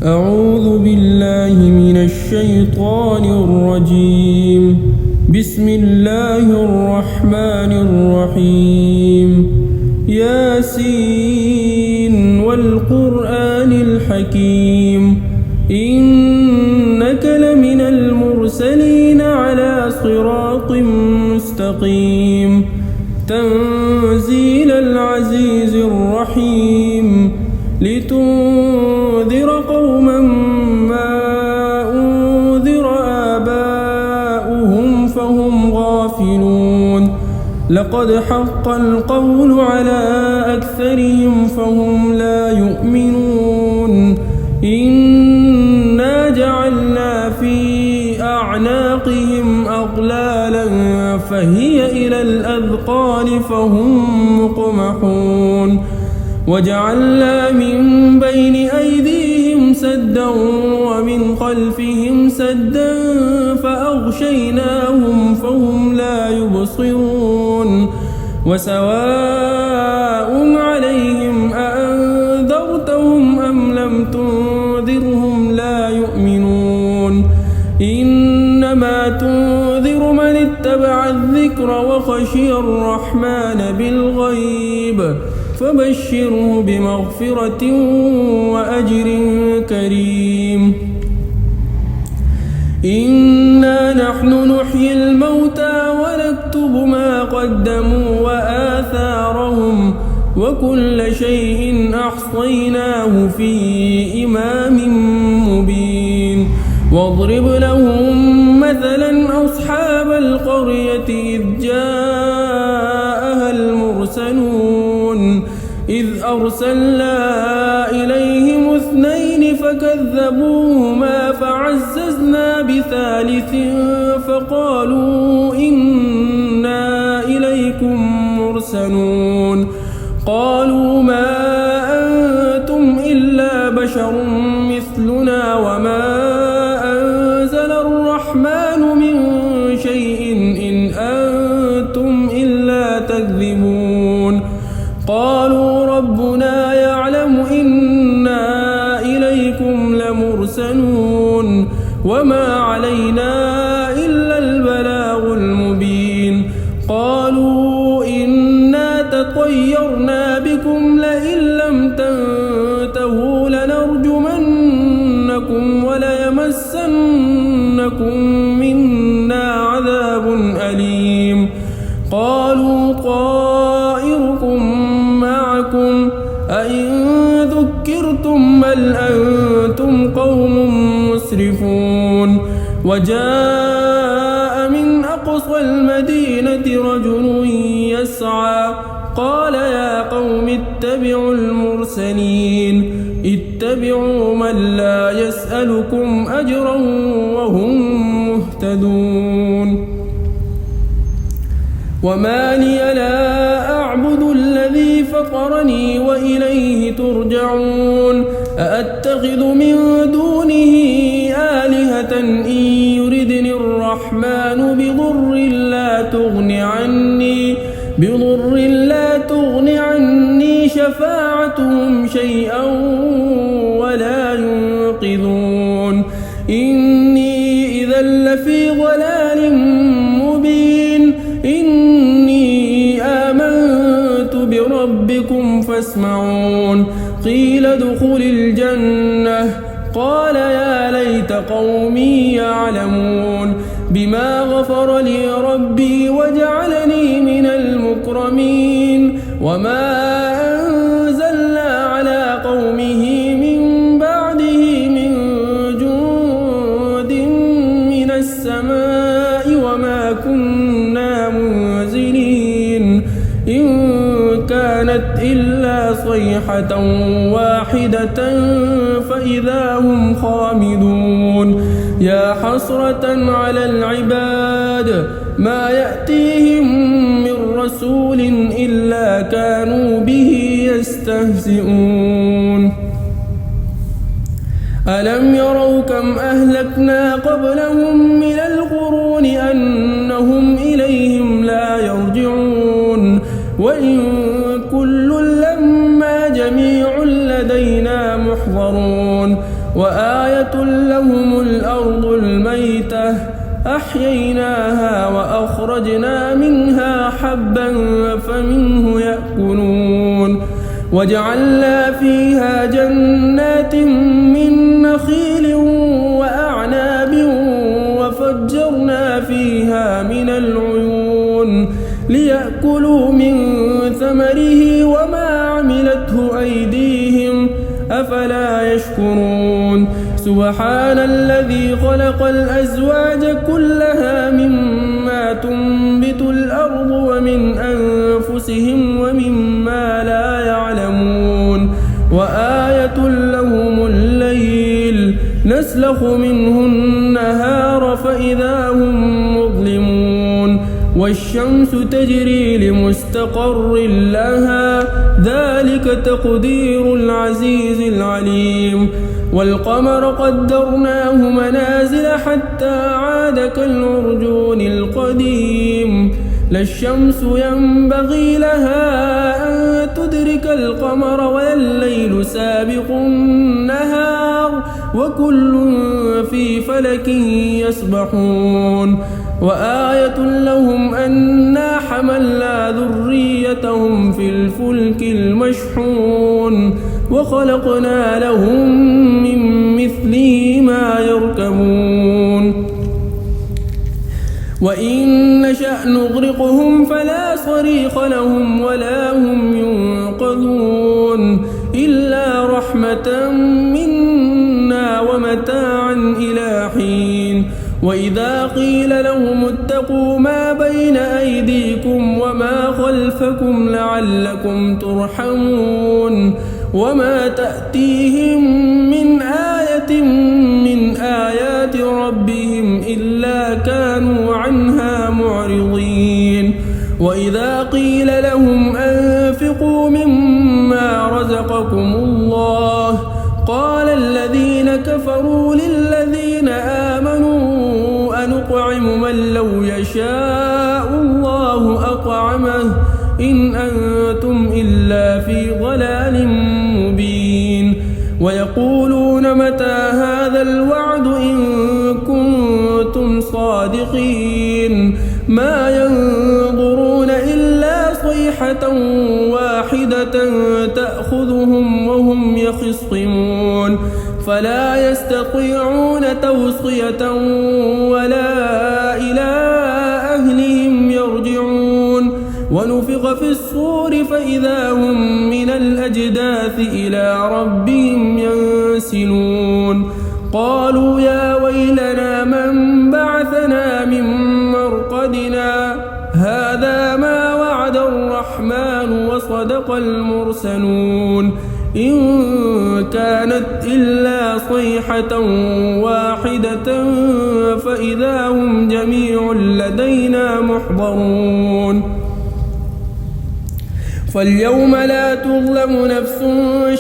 أعوذ بالله من الشيطان الرجيم. بسم الله الرحمن الرحيم. ياسين والقرآن الحكيم إنك لمن المرسلين على صراط مستقيم. تنزيل العزيز الرحيم. لتنذر قوما ما أنذر آباؤهم فهم غافلون. لقد حق القول على أكثرهم فهم لا يؤمنون. إنا جعلنا في أعناقهم أغلالا فهي إلى الأذقان فهم مقمحون. وجعلنا من بين أيديهم سدا ومن خلفهم سدا فأغشيناهم فهم لا يبصرون. وسواء عليهم أأنذرتهم أم لم تنذرهم لا يؤمنون. إنما تنذر من اتبع الذكر وخشي الرحمن بالغيب فبشره بمغفرة وأجر كريم. إنا نحن نحيي الموتى ونكتب ما قدموا وآثارهم وكل شيء أحصيناه في إمام مبين. واضرب لهم مثلا أصحاب القرية إذ جاءها المرسلون. إذ أرسلنا إليهم 2 فكذبوهما فعززنا بثالث فقالوا إنا إليكم مرسلون. قالوا ما أنتم إلا بشر مثلنا وما أنزل الرحمن من شيء إن أنتم إلا تكذبون. قالوا ربنا يعلم إنا إليكم لمرسلون وما علينا إلا البلاغ المبين. قالوا إنا تطيرنا بكم لئن لم تنتهوا لنرجمنكم وليمسنكم منا عذاب أليم. قالوا طائركم معكم أئن ذكرتم بل أنتم قوم مسرفون. وجاء من أقصى المدينة رجل يسعى قال يا قوم اتبعوا المرسلين. اتبعوا من لا يسألكم أجرا وهم مهتدون. وما لي لا أعبد الذي فطرني وإليه ترجعون. أأتخذ من دونه آلهة إن يردني الرحمن بضر لا تغن عني شفاعتهم شيئا ولا ينقذون. إني إذا لفي ضلال مبين. إني آمنت بربكم فاسمعون. قيل ادخل الجنة قال يا ليت قومي يعلمون بما غفر لي ربي وجعلني من المكرمين. وما أنزلنا على قومه من بعده من جند من السماء وما كنا منزلين. إن كانت إلا صيحة واحدة فإذا هم خامدون. يا حسرة على العباد ما يأتيهم من رسول إلا كانوا به يستهزئون. ألم يروا كم أهلكنا قبلهم من القرون أنهم إليهم لا يرجعون. وإن كل لما جميع لدينا محضرون. يعلمون وآية لهم الأرض الميتة أحييناها وأخرجنا منها حبا فمنه يأكلون وجعلنا فيها جنات من نخيل وأعناب وفجرنا فيها من العيون ليأكلوا من ثمره وما عملته أيديهم أفلا يشكرون سبحان الذي خلق الأزواج كلها مما تنبت الأرض ومن أنفسهم ومما لا يعلمون وآية لهم الليل نسلخ منه النهار فإذا هم مظلمون والشمس تجري لمستقر لها ذلك تقدير العزيز العليم والقمر قدرناه منازل حتى عاد كالعرجون القديم لا الشمس ينبغي لها أن تدرك القمر ولا الليل سابق النهار وكل في فلك يسبحون وآية لهم أنا حملنا ذريتهم في الفلك المشحون وخلقنا لهم من مثله ما يركبون وإن نشأ نغرقهم فلا صريخ لهم ولا هم ينقذون إلا رحمة منا ومتاعا إلى حين وإذا قيل لهم اتقوا ما بين أيديكم وما خلفكم لعلكم ترحمون وما تأتيهم من آية من آيات ربهم إلا كانوا عنها معرضين وإذا قيل لهم أنفقوا مما رزقكم الله قال الذين كفروا للذين آمنوا أنطعم من لو يشاء الله أطعمه إن أنتم إلا في ضلال مبين ويقولون متى هذا الوعد إن كنتم صادقين ما ينظرون إلا صيحة واحدة تأخذهم وهم يخصمون فلا يستطيعون توصية ولا إلى أهلهم يرجعون ونفخ في الصور فإذا هم من الأجداث إلى ربهم ينسلون قالوا يا ويلنا من بعثنا من مرقدنا هذا ما وعد الرحمن وصدق المرسلون إن كانت إلا صيحة واحدة فإذا هم جميع لدينا محضرون فاليوم لا تظلم نفس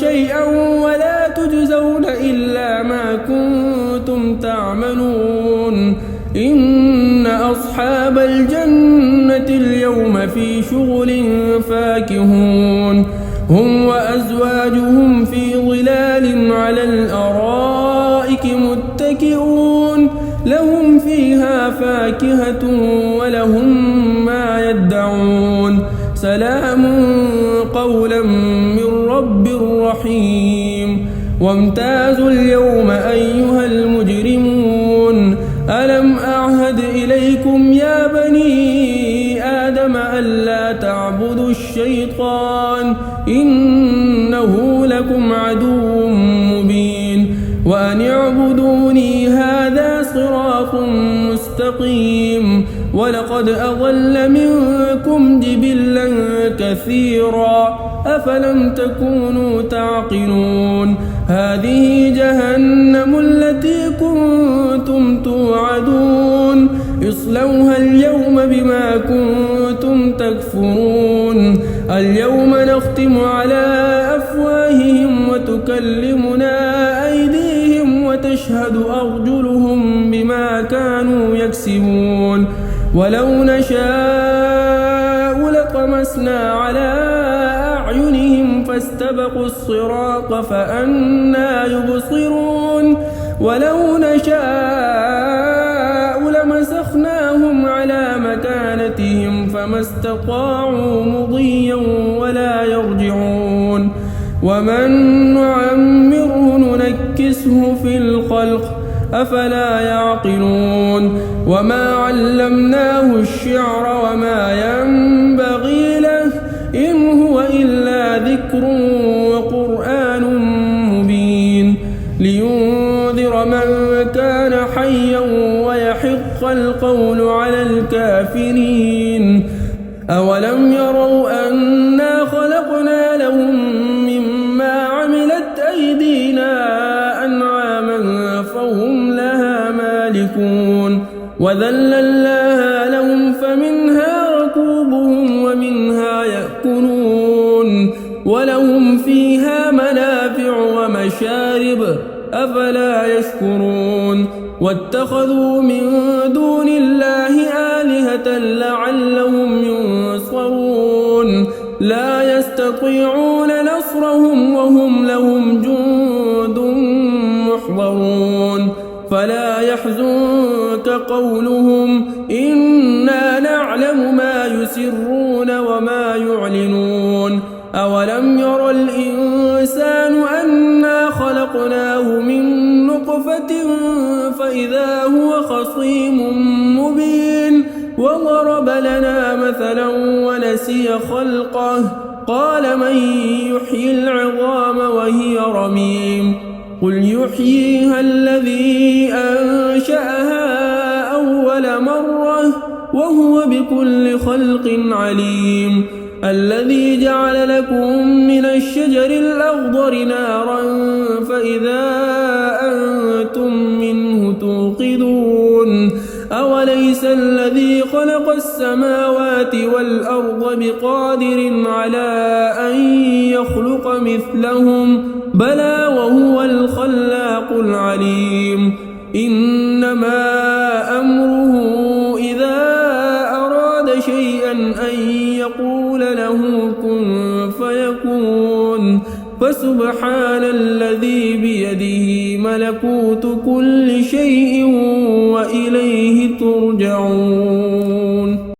شيئا ولا تجزون إلا ما كنتم تعملون إن أصحاب الجنة اليوم في شغل فاكهون هم وأزواجهم في ظلال على الأرائك متكئون لهم فيها فاكهة ولهم ما يدعون سلام قولا من رب رحيم وامتازوا اليوم أيها المجرمون ألم أعهد إليكم يا بني آدم ألا تعبدوا الشيطان إنه لكم عدو مبين وأن اعبدوني هذا صراط مستقيم ولقد أضل منكم جبلا كثيرا أفلم تكونوا تعقلون هذه جهنم التي كنتم توعدون اصلوها اليوم بما كنتم تكفرون اليوم نختم على أفواههم وتكلمنا أيديهم وتشهد أرجلهم بما كانوا يكسبون ولو نشاء لطمسنا على أعينهم فاستبقوا الصراط فأنى يبصرون ولو نشاء لمسخناهم على مكانتهم فما استطاعوا مضيا ولا يرجعون ومن نعمره ننكسه في الخلق أفلا يعقلون وما علمناه الشعر وما ينبغي له إن هو إلا ذكر وقرآن مبين لينذر من كان حيا ويحق القول على الكافرين أولم يروا أنا خلقنا لهم مما عملت أيدينا أنعاما فهم لها مالكون وذللناها لهم فمنها ركوبهم ومنها يأكلون ولهم فيها منافع ومشارب أفلا يشكرون واتخذوا من دون الله آلهة لعلهم ينصرون لا يستطيعون نصرهم وهم لهم جند محضرون فلا يحزنك قولهم إنا نعلم ما يسرون وما يعلنون أولم ير الإنسان أنا خلقناه من نطفة فإذا هو خصيم مبين وضرب لنا مثلا ونسي خلقه قال من يحيي العظام وهي رميم قل يحييها الذي أنشأها أول مرة وهو بكل خلق عليم الذي جعل لكم من الشجر الأخضر نارا فإذا أنتم منه توقدون أوليس الذي خلق السماوات والأرض بقادر على أن يخلق مثلهم بلى وهو الخلاق العليم إنما أمره إذا أراد شيئا أن يقول له كن فيكون فسبحان الذي بيده ملكوت كل شيء وإليه ترجعون.